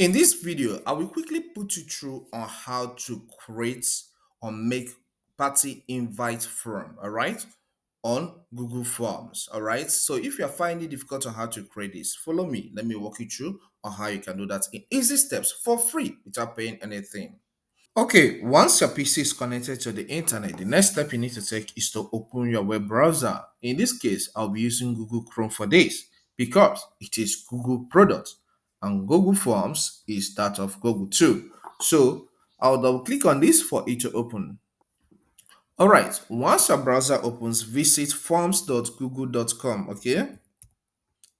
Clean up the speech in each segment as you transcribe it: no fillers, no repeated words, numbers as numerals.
In this video, I will quickly put you through on how to create or make party invite form, all right, on Google Forms, all right. So if you're finding it difficult on how to create this, follow me. Let me walk you through on how you can do that in easy steps for free without paying anything. Okay, once your PC is connected to the internet, the next step you need to take is to open your web browser. In this case, I'll be using Google Chrome for this because it is Google product and Google Forms is that of Google too. So I'll double click on this for it to open. All right, once your browser opens, visit forms.google.com. Okay,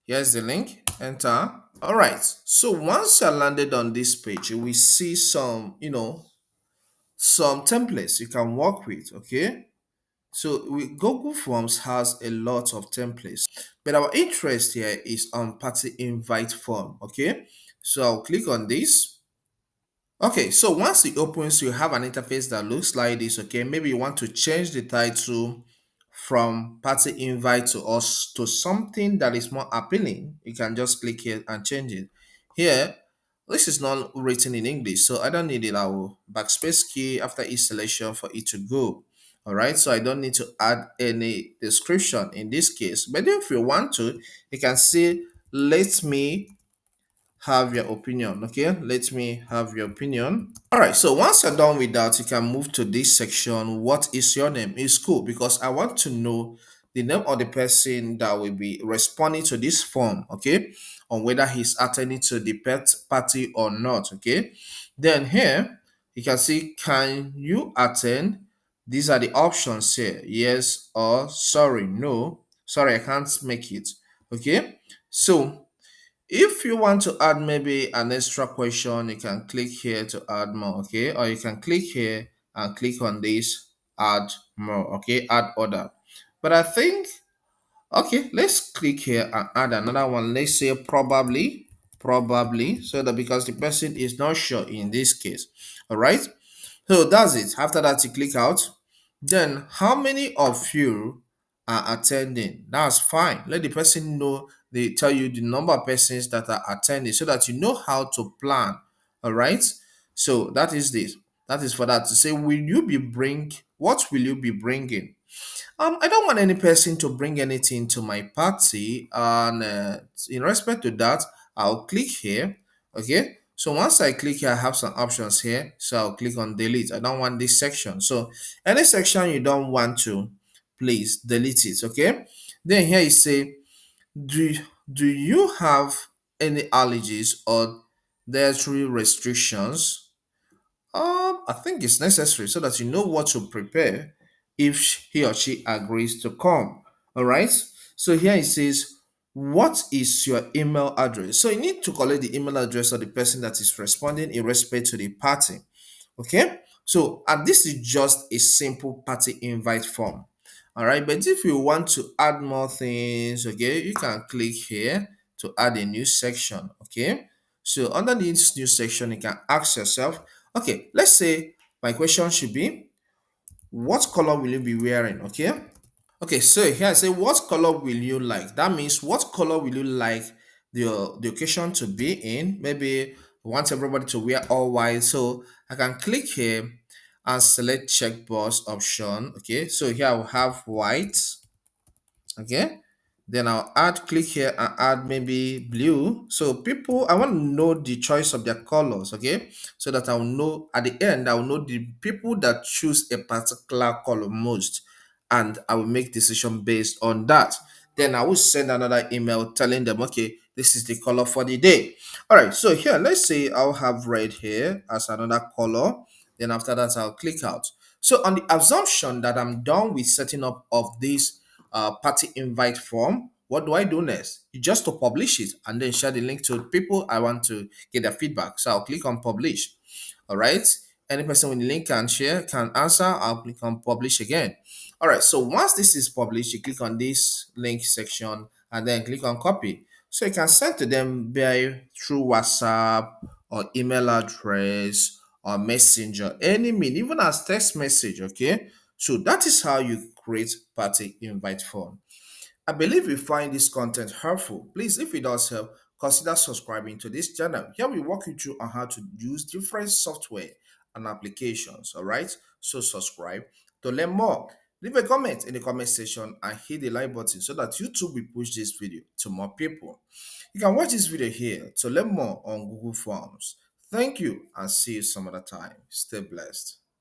here's the link, enter. All right, so once you're landed on this page, you will see some templates you can work with. Okay, so Google Forms has a lot of templates, but our interest here is on party invite form. Okay, so I'll click on this. Okay, so once it opens, you have an interface that looks like this. Okay, maybe you want to change the title from party invite to us to something that is more appealing. You can just click here and change it. Here, this is not written in English, so I don't need it. I will backspace key after each selection for it to go. All right, so I don't need to add any description in this case. But if you want to, you can say, let me have your opinion. Okay, let me have your opinion. All right, so once you're done with that, you can move to this section. What is your name? It's cool because I want to know the name of the person that will be responding to this form. Okay, on whether he's attending to the pet party or not. Okay, then here you can see, can you attend? These are the options here: yes or sorry, no. Sorry, I can't make it. Okay, so if you want to add maybe an extra question, you can click here to add more, okay? Or you can click here and click on this, add more, okay? Add order. But I think, okay, let's click here and add another one. Let's say probably, so that because the person is not sure in this case, all right? So that's it. After that, you click out. Then, how many of you are attending? That's fine. Let the person know. They tell you the number of persons that are attending so that you know how to plan. All right. So that is this. That is for that to say, what will you be bringing? I don't want any person to bring anything to my party, and in respect to that, I'll click here. Okay, so once I click here, I have some options here. So I'll click on delete. I don't want this section. So any section you don't want to, please delete it. Okay. Then here you say, do do you have any allergies or dietary restrictions? I think it's necessary so that you know what to prepare if he or she agrees to come. All right. So here it says, what is your email address? So you need to collect the email address of the person that is responding in respect to the party. Okay. So, and this is just a simple party invite form. All right. But if you want to add more things, okay, you can click here to add a new section. Okay. So under this new section, you can ask yourself, okay, let's say my question should be, what color will you be wearing? Okay. Okay, so here I say, what color will you like? That means what color will you like the occasion to be in? Maybe we want everybody to wear all white. So I can click here and select checkbox option. Okay, so here I will have white. Okay, then I'll add, click here and add maybe blue. So people, I want to know the choice of their colors. Okay, so that I'll know at the end, I'll know the people that choose a particular color most, and I will make decision based on that. Then I will send another email telling them, okay, this is the color for the day. All right, so here, let's say I'll have red here as another color. Then after that, I'll click out. So on the assumption that I'm done with setting up of this party invite form, what do I do next? You just to publish it and then share the link to people I want to get their feedback. So I'll click on publish. All right. Any person with the link can share, can answer. I'll click on publish again. All right. So once this is published, you click on this link section and then click on copy. So you can send to them by through WhatsApp or email address or messenger, any mean, even as text message. Okay. So that is how you create party invite form. I believe you find this content helpful. Please, if it does help, consider subscribing to this channel. Here we walk you through on how to use different software and applications. All right, so subscribe to learn more. Leave a comment in the comment section and hit the like button so that YouTube will push this video to more people. You can watch this video here to learn more on Google Forms. Thank you and see you some other time. Stay blessed.